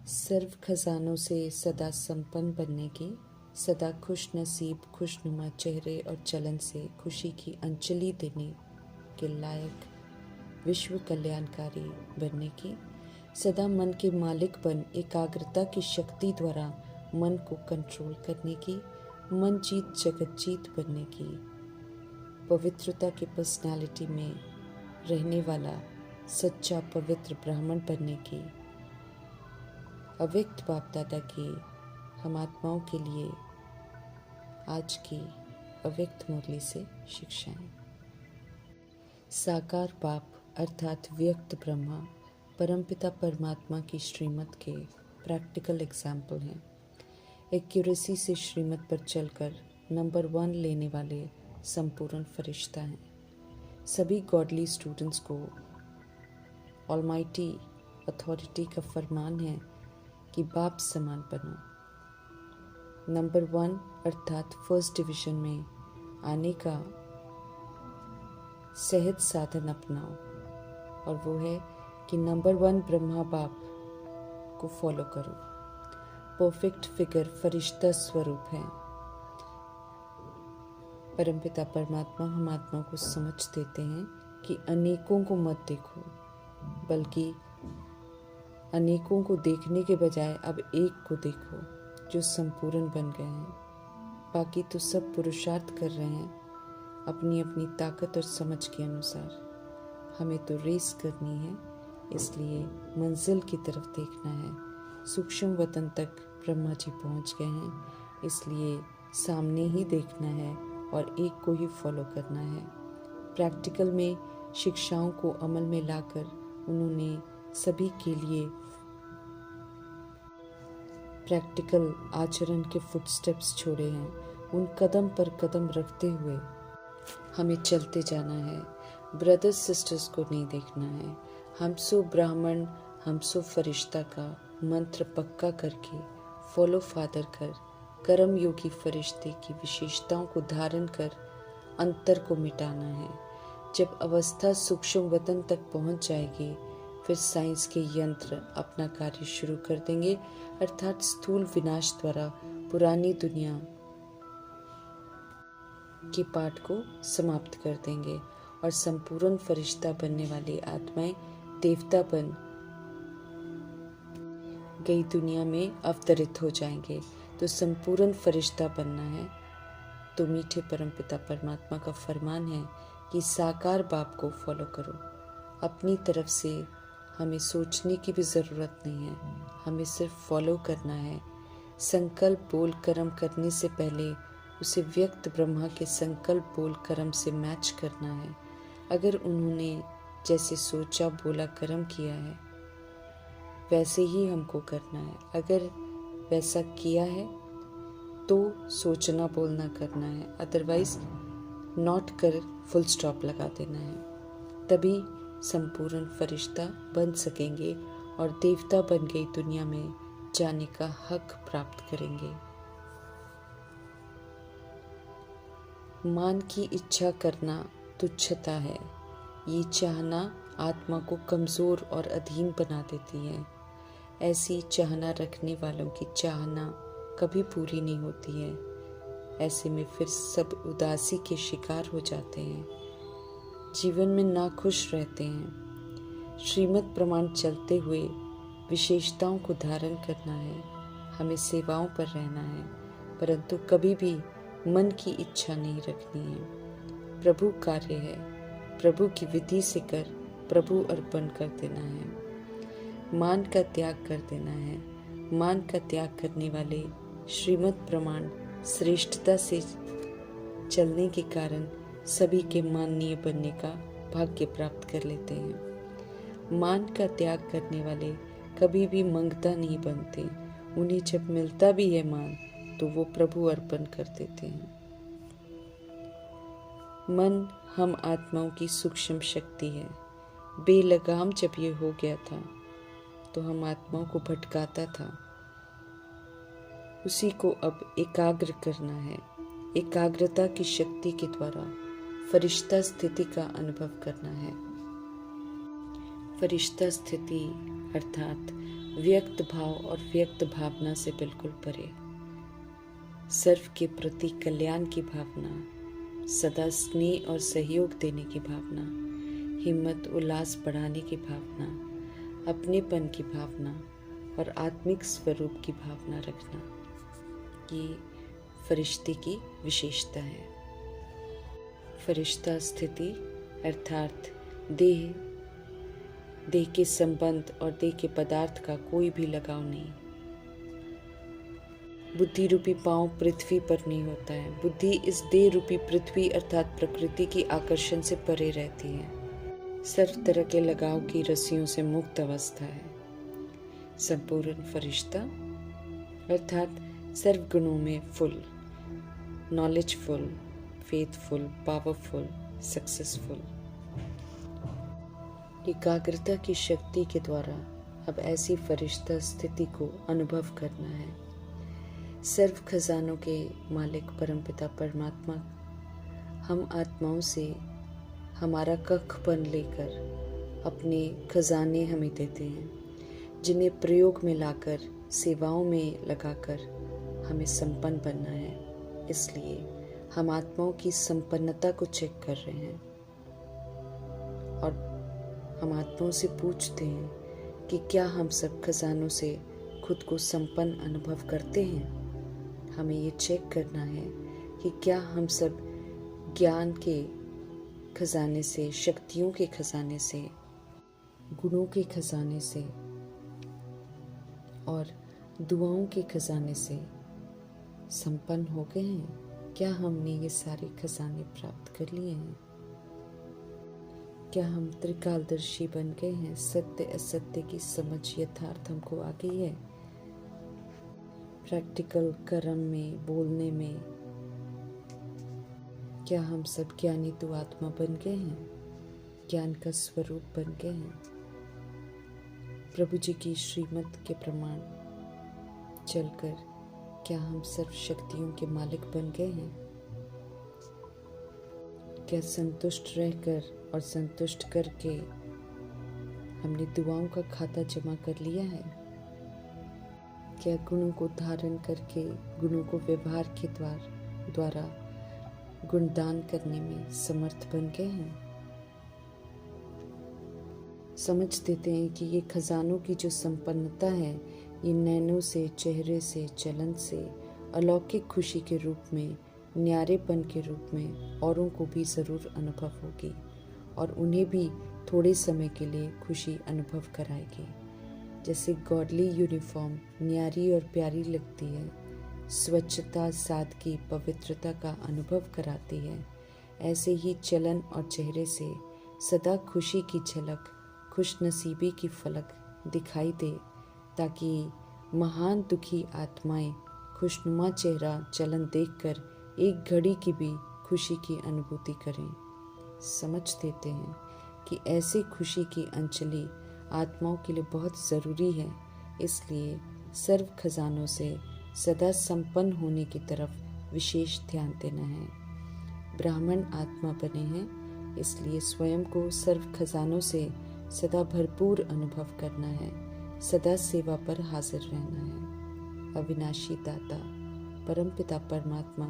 सर्व खजानों से सदा संपन्न बनने की, सदा खुश नसीब खुशनुमा चेहरे और चलन से खुशी की अंजलि देने के लायक विश्व कल्याणकारी बनने की, सदा मन के मालिक बन एकाग्रता की शक्ति द्वारा मन को कंट्रोल करने की, मन जीत जगत जीत बनने की, पवित्रता की पर्सनालिटी में रहने वाला सच्चा पवित्र ब्राह्मण बनने की, अव्यक्त बाप दादा की हम आत्माओं के लिए आज की अव्यक्त मुरली से शिक्षाएं। साकार बाप अर्थात व्यक्त ब्रह्मा परमपिता परमात्मा की श्रीमत के प्रैक्टिकल एग्जाम्पल हैं। एक्यूरेसी से श्रीमत पर चलकर नंबर 1 लेने वाले संपूर्ण फरिश्ता हैं। सभी गॉडली स्टूडेंट्स को ऑलमाइटी अथॉरिटी का फरमान है कि बाप समान बनो। नंबर 1 अर्थात फर्स्ट डिवीजन में आने का सहज साधन अपनाओ, और वो है कि नंबर 1 ब्रह्मा बाप को फॉलो करो। परफेक्ट फिगर फरिश्ता स्वरूप है। परमपिता परमात्मा हम आत्माओं को समझ देते हैं कि अनेकों को मत देखो, बल्कि अनेकों को देखने के बजाय अब एक को देखो जो संपूर्ण बन गए हैं। बाकी तो सब पुरुषार्थ कर रहे हैं अपनी अपनी ताकत और समझ के अनुसार। हमें तो रेस करनी है, इसलिए मंजिल की तरफ देखना है। सूक्ष्म वतन तक ब्रह्मा जी पहुंच गए हैं, इसलिए सामने ही देखना है और एक को ही फॉलो करना है। प्रैक्टिकल में शिक्षाओं को अमल में लाकर उन्होंने सभी के लिए प्रैक्टिकल आचरण के फुटस्टेप्स छोड़े हैं। उन कदम पर कदम रखते हुए हमें चलते जाना है। ब्रदर्स सिस्टर्स को नहीं देखना है। हम सो ब्राह्मण हम सो फरिश्ता का मंत्र पक्का करके फॉलो फादर कर कर्म योगी फरिश्ते की विशेषताओं को धारण कर अंतर को मिटाना है। जब अवस्था सूक्ष्म वतन तक पहुंच जाएगी, फिर साइंस के यंत्र अपना कार्य शुरू कर देंगे, अर्थात स्थूल विनाश द्वारा पुरानी दुनिया के पाठ को समाप्त कर देंगे और संपूर्ण फरिश्ता बनने वाली आत्माएं देवता बन गई दुनिया में अवतरित हो जाएंगे। तो संपूर्ण फरिश्ता बनना है तो मीठे परमपिता परमात्मा का फरमान है कि साकार बाप को फॉलो करो। अपनी तरफ से हमें सोचने की भी ज़रूरत नहीं है, हमें सिर्फ फॉलो करना है। संकल्प बोल कर्म करने से पहले उसे व्यक्त ब्रह्मा के संकल्प बोल कर्म से मैच करना है। अगर उन्होंने जैसे सोचा बोला कर्म किया है, वैसे ही हमको करना है। अगर वैसा किया है तो सोचना बोलना करना है, अदरवाइज नॉट कर फुल स्टॉप लगा देना है। तभी संपूर्ण फरिश्ता बन सकेंगे और देवता बन गई दुनिया में जाने का हक प्राप्त करेंगे। मान की इच्छा करना तुच्छता है। ये चाहना आत्मा को कमज़ोर और अधीन बना देती है। ऐसी चाहना रखने वालों की चाहना कभी पूरी नहीं होती है। ऐसे में फिर सब उदासी के शिकार हो जाते हैं, जीवन में नाखुश रहते हैं। श्रीमत प्रमाण चलते हुए विशेषताओं को धारण करना है। हमें सेवाओं पर रहना है, परंतु कभी भी मन की इच्छा नहीं रखनी है। प्रभु कार्य है, प्रभु की विधि से कर प्रभु अर्पण कर देना है। मान का त्याग कर देना है। मान का त्याग करने वाले श्रीमत प्रमाण श्रेष्ठता से चलने के कारण सभी के माननीय बनने का भाग्य प्राप्त कर लेते हैं। मान का त्याग करने वाले कभी भी मंगता नहीं बनते। उन्हें जब मिलता भी है मान, तो वो प्रभु अर्पण कर देते हैं। मन हम आत्माओं की सूक्ष्म शक्ति है। बेलगाम जब ये हो गया था तो हम आत्माओं को भटकाता था, उसी को अब एकाग्र करना है। एकाग्रता की शक्ति के द्वारा फरिश्ता स्थिति का अनुभव करना है। फरिश्ता स्थिति अर्थात व्यक्त भाव और व्यक्त भावना से बिल्कुल परे, सर्व के प्रति कल्याण की भावना, सदा स्नेह और सहयोग देने की भावना, हिम्मत उल्लास बढ़ाने की भावना, अपनेपन की भावना और आत्मिक स्वरूप की भावना रखना, ये फरिश्ते की विशेषता है। फरिश्ता स्थिति अर्थात देह के संबंध और देह के पदार्थ का कोई भी लगाव नहीं। बुद्धि रूपी पांव पृथ्वी पर नहीं होता है। बुद्धि इस देह रूपी पृथ्वी अर्थात प्रकृति की आकर्षण से परे रहती है। सर्व तरह के लगाव की रस्सियों से मुक्त अवस्था है। संपूर्ण फरिश्ता अर्थात सर्व गुणों में full, knowledgeful, faithful, powerful, successful. एकाग्रता की शक्ति के द्वारा अब ऐसी फरिश्ता स्थिति को अनुभव करना है। सर्व खजानों के मालिक परमपिता परमात्मा हम आत्माओं से हमारा कखपन लेकर अपने खजाने हमें देते हैं, जिन्हें प्रयोग में लाकर सेवाओं में लगाकर हमें संपन्न बनना है। इसलिए हम आत्माओं की संपन्नता को चेक कर रहे हैं और हम आत्माओं से पूछते हैं कि क्या हम सब खजानों से खुद को संपन्न अनुभव करते हैं। हमें ये चेक करना है कि क्या हम सब ज्ञान के खजाने से, शक्तियों के खजाने से, गुणों के खजाने से और दुआओं के खजाने से संपन्न हो गए हैं। क्या हमने ये सारे खजाने प्राप्त कर लिए हैं? क्या हम त्रिकालदर्शी बन गए हैं? सत्य असत्य की समझ यथार्थ हमको आ गई है। प्रैक्टिकल कर्म में, बोलने में क्या हम सब ज्ञानी तो आत्मा बन गए हैं? ज्ञान का स्वरूप बन गए हैं? प्रभु जी की श्रीमत के प्रमाण चलकर क्या हम सर्व शक्तियों के मालिक बन गए हैं? क्या संतुष्ट रहकर और संतुष्ट करके हमने दुआओं का खाता जमा कर लिया है? क्या गुणों को धारण करके, गुणों को व्यवहार के द्वारा गुणदान करने में समर्थ बन गए हैं? समझ देते हैं कि ये खजानों की जो संपन्नता है, ये नैनों से, चेहरे से, चलन से, अलौकिक खुशी के रूप में, न्यारेपन के रूप में औरों को भी ज़रूर अनुभव होगी और उन्हें भी थोड़े समय के लिए खुशी अनुभव कराएगी। जैसे गॉडली यूनिफॉर्म न्यारी और प्यारी लगती है, स्वच्छता, सादगी, पवित्रता का अनुभव कराती है, ऐसे ही चलन और चेहरे से सदा खुशी की झलक, खुशनसीबी की फलक दिखाई दे, ताकि महान दुखी आत्माएं खुशनुमा चेहरा, चलन देखकर एक घड़ी की भी खुशी की अनुभूति करें। समझ देते हैं कि ऐसी खुशी की अंजलि आत्माओं के लिए बहुत ज़रूरी है। इसलिए सर्व खजानों से सदा संपन्न होने की तरफ विशेष ध्यान देना है। ब्राह्मण आत्मा बने हैं, इसलिए स्वयं को सर्व खजानों से सदा भरपूर अनुभव करना है, सदा सेवा पर हाजिर रहना है। अविनाशी दाता परमपिता परमात्मा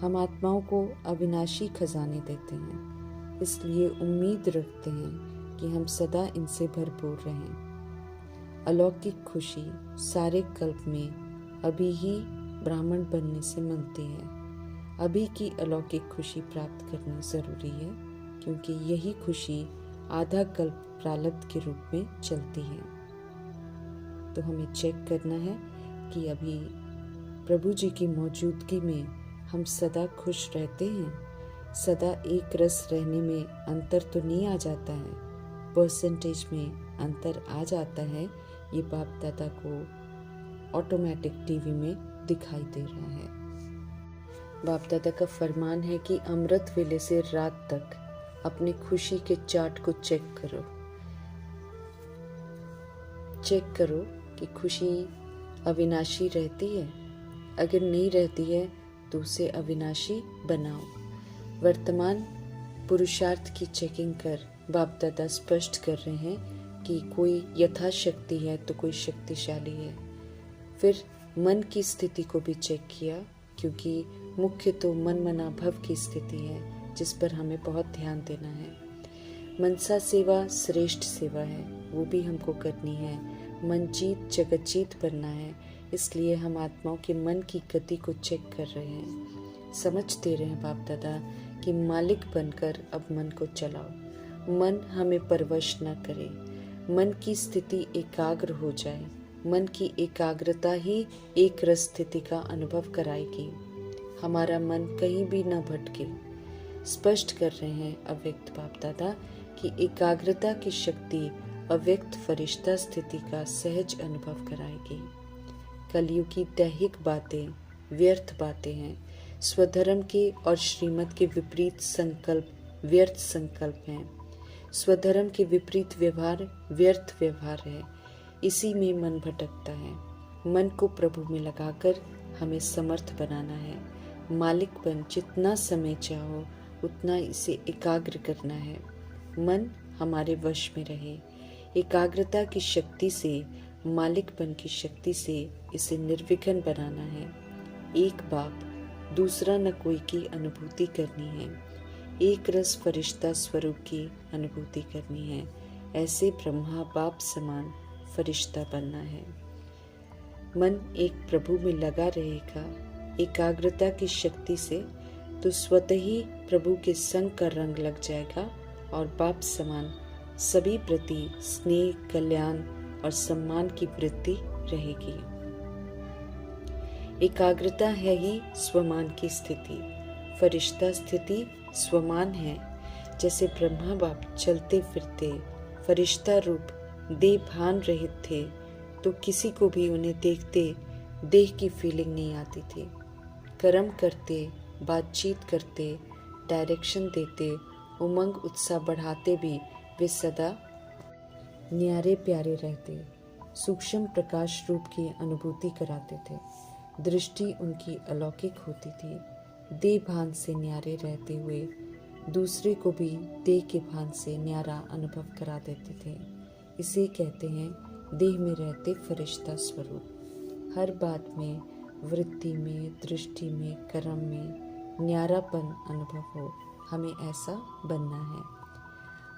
हम आत्माओं को अविनाशी खजाने देते हैं, इसलिए उम्मीद रखते हैं कि हम सदा इनसे भरपूर रहें। अलौकिक खुशी सारे कल्प में अभी ही ब्राह्मण बनने से मिलती है। अभी की अलौकिक खुशी प्राप्त करनी ज़रूरी है, क्योंकि यही खुशी आधा कल्प प्रारब्ध के रूप में चलती है। तो हमें चेक करना है कि अभी प्रभु जी की मौजूदगी में हम सदा खुश रहते हैं। सदा एक रस रहने में अंतर तो नहीं आ जाता है, परसेंटेज में अंतर आ जाता है। ये बाप दादा को ऑटोमेटिक टीवी में दिखाई दे रहा है। बाप दादा का फरमान है कि अमृत वेले से रात तक अपनी खुशी के चार्ट को चेक करो कि खुशी अविनाशी रहती है। अगर नहीं रहती है तो उसे अविनाशी बनाओ। वर्तमान पुरुषार्थ की चेकिंग कर बाप दादा स्पष्ट कर रहे हैं कि कोई यथाशक्ति है तो कोई शक्तिशाली है। फिर मन की स्थिति को भी चेक किया, क्योंकि मुख्य तो मन मना भव की स्थिति है जिस पर हमें बहुत ध्यान देना है। मनसा सेवा श्रेष्ठ सेवा है, वो भी हमको करनी है। मन जीत जगत जीत बनना है, इसलिए हम आत्माओं के मन की गति को चेक कर रहे हैं। समझ दे रहे हैं बाप दादा कि मालिक बनकर अब मन को चलाओ। मन हमें परवश न करे, मन की स्थिति एकाग्र हो जाए। मन की एकाग्रता ही एक रस स्थिति का अनुभव कराएगी। हमारा मन कहीं भी न भटके। स्पष्ट कर रहे हैं अव्यक्त बाप दादा कि एकाग्रता की शक्ति अव्यक्त फरिश्ता स्थिति का सहज अनुभव कराएगी। कलयुग की दैहिक बातें व्यर्थ बातें हैं। स्वधर्म के और श्रीमत के विपरीत संकल्प व्यर्थ संकल्प हैं। स्वधर्म के विपरीत व्यवहार व्यर्थ व्यवहार है। इसी में मन भटकता है। मन को प्रभु में लगाकर हमें समर्थ बनाना है। मालिक बन जितना समय चाहो उतना इसे एकाग्र करना है। मन हमारे वश में रहे। एकाग्रता की शक्ति से, मालिकपन की शक्ति से इसे निर्विघ्न बनाना है। एक बाप दूसरा न कोई की अनुभूति करनी है। एक रस फरिश्ता स्वरूप की अनुभूति करनी है। ऐसे ब्रह्मा बाप समान फरिश्ता बनना है। मन एक प्रभु में लगा रहेगा एकाग्रता की शक्ति से, तो स्वतः ही प्रभु के संग का रंग लग जाएगा और बाप समान सभी प्रति स्नेह, कल्याण और सम्मान की वृत्ति रहेगी। एकाग्रता है ही स्वमान की स्थिति। फरिश्ता स्थिति स्वमान है। जैसे ब्रह्मा बाप चलते फिरते फरिश्ता रूप देह भान रहित थे, तो किसी को भी उन्हें देखते देह की फीलिंग नहीं आती थी। कर्म करते, बातचीत करते, डायरेक्शन देते, उमंग उत्साह बढ़ाते भी वे सदा न्यारे प्यारे रहते। सूक्ष्म प्रकाश रूप की अनुभूति कराते थे। दृष्टि उनकी अलौकिक होती थी। देह भान से न्यारे रहते हुए दूसरे को भी देह के भान से न्यारा अनुभव करा देते थे। इसे कहते हैं देह में रहते फरिश्ता स्वरूप। हर बात में, वृत्ति में, दृष्टि में, कर्म में न्यारापन अनुभव हो, हमें ऐसा बनना है।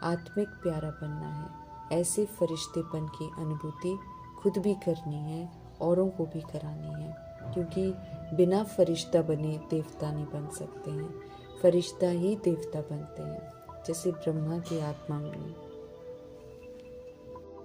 आत्मिक प्यारा बनना है। ऐसे फरिश्तेपन की अनुभूति खुद भी करनी है, औरों को भी करानी है, क्योंकि बिना फरिश्ता बने देवता नहीं बन सकते हैं। फरिश्ता ही देवता बनते हैं। जैसे ब्रह्मा की आत्मा में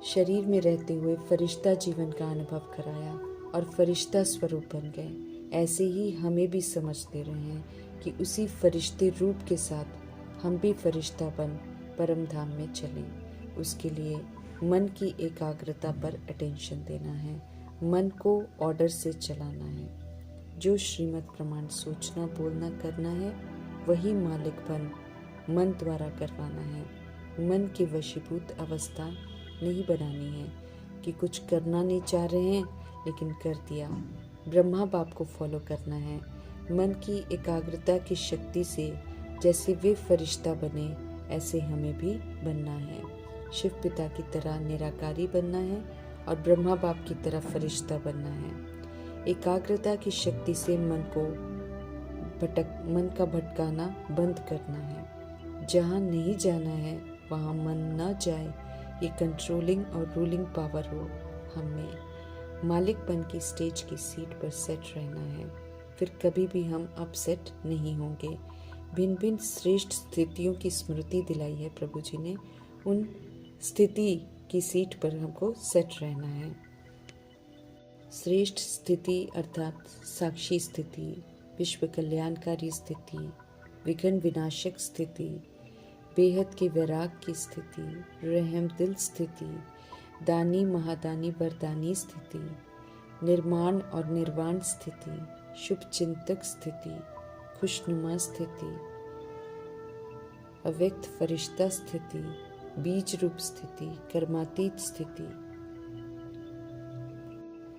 शरीर में रहते हुए फरिश्ता जीवन का अनुभव कराया और फरिश्ता स्वरूप बन गए, ऐसे ही हमें भी समझ दे रहे हैं कि उसी फरिश्ते रूप के साथ हम भी फरिश्ता बन परम धाम में चलें। उसके लिए मन की एकाग्रता पर अटेंशन देना है। मन को ऑर्डर से चलाना है। जो श्रीमत प्रमाण सोचना, बोलना, करना है, वही मालिकपन मन द्वारा करवाना है। मन की वशीभूत अवस्था नहीं बनानी है कि कुछ करना नहीं चाह रहे हैं लेकिन कर दिया। ब्रह्मा बाप को फॉलो करना है। मन की एकाग्रता की शक्ति से जैसे वे फरिश्ता बने, ऐसे हमें भी बनना है। शिव पिता की तरह निराकारी बनना है और ब्रह्मा बाप की तरह फरिश्ता बनना है। एकाग्रता की शक्ति से मन का भटकाना बंद करना है। जहाँ नहीं जाना है वहाँ मन न जाए, ये कंट्रोलिंग और रूलिंग पावर हो हमें। मालिकपन की स्टेज की सीट पर सेट रहना है, फिर कभी भी हम अपसेट नहीं होंगे। भिन्न भिन्न श्रेष्ठ स्थितियों की स्मृति दिलाई है प्रभु जी ने। उन स्थिति की सीट पर हमको सेट रहना है। श्रेष्ठ स्थिति अर्थात साक्षी स्थिति, विश्व कल्याणकारी स्थिति, विघ्न विनाशक स्थिति, बेहद के वैराग की स्थिति, रहम दिल स्थिति, दानी महादानी वरदानी स्थिति, निर्माण और निर्वाण स्थिति, शुभ चिंतक स्थिति, खुशनुमा स्थिति, अव्यक्त फरिश्ता स्थिति, बीज रूप स्थिति, कर्मातीत स्थिति।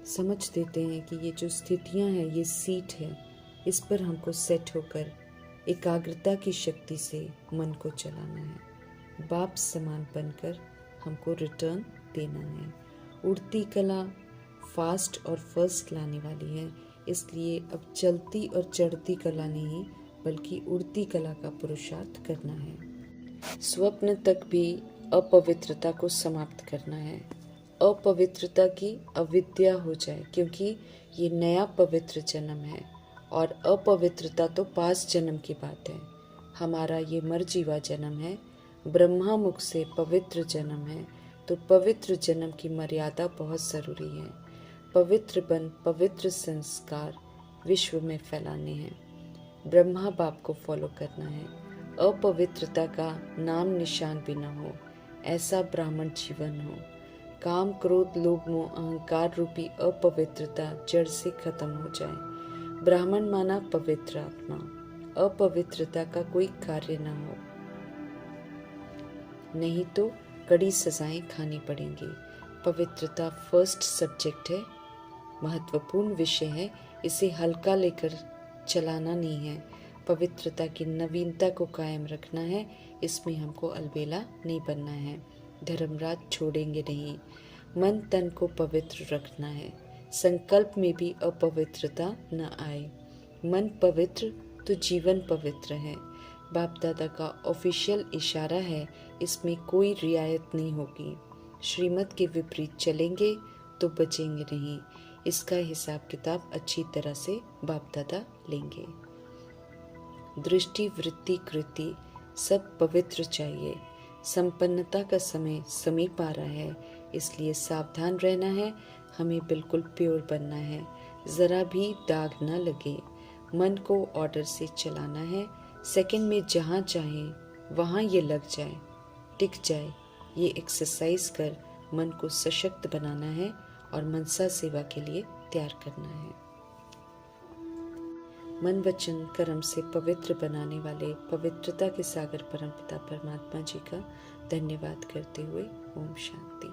समझ देते हैं कि ये जो स्थितियां हैं ये सीट है, इस पर हमको सेट होकर एकाग्रता की शक्ति से मन को चलाना है। बाप समान बनकर हमको रिटर्न देना है। उड़ती कला फास्ट और फर्स्ट लाने वाली है, इसलिए अब चलती और चढ़ती कला नहीं बल्कि उड़ती कला का पुरुषार्थ करना है। स्वप्न तक भी अपवित्रता को समाप्त करना है। अपवित्रता की अविद्या हो जाए, क्योंकि ये नया पवित्र जन्म है और अपवित्रता तो पास जन्म की बात है। हमारा ये मरजीवा जन्म है, ब्रह्मा मुख से पवित्र जन्म है, तो पवित्र जन्म की मर्यादा बहुत ज़रूरी है। पवित्र बन पवित्र संस्कार विश्व में फैलाने हैं। ब्रह्मा बाप को फॉलो करना है। अपवित्रता का नाम निशान भी न हो, ऐसा ब्राह्मण जीवन हो। काम क्रोध लोभ मोह अहंकार रूपी अपवित्रता जड़ से खत्म हो जाए। ब्राह्मण माना पवित्र आत्मा, अपवित्रता का कोई कार्य न हो, नहीं तो कड़ी सजाएं खानी पड़ेंगी। पवित्रता फर्स्ट सब्जेक्ट है, महत्वपूर्ण विषय है, इसे हल्का लेकर चलाना नहीं है। पवित्रता की नवीनता को कायम रखना है, इसमें हमको अलबेला नहीं बनना है। धर्मराज छोड़ेंगे नहीं। मन तन को पवित्र रखना है, संकल्प में भी अपवित्रता न आए। मन पवित्र तो जीवन पवित्र है। बाप दादा का ऑफिशियल इशारा है, इसमें कोई रियायत नहीं होगी। श्रीमत के विपरीत चलेंगे तो बचेंगे नहीं। इसका हिसाब किताब अच्छी तरह से बाप दादा लेंगे। दृष्टि वृत्ति कृति सब पवित्र चाहिए। संपन्नता का समय समीप आ रहा है, इसलिए सावधान रहना है। हमें बिल्कुल प्योर बनना है, ज़रा भी दाग न लगे। मन को ऑर्डर से चलाना है। सेकंड में जहाँ चाहे वहाँ ये लग जाए, टिक जाए। ये एक्सरसाइज कर मन को सशक्त बनाना है और मनसा सेवा के लिए तैयार करना है। मन वचन कर्म से पवित्र बनाने वाले पवित्रता के सागर परमपिता परमात्मा जी का धन्यवाद करते हुए ओम शांति।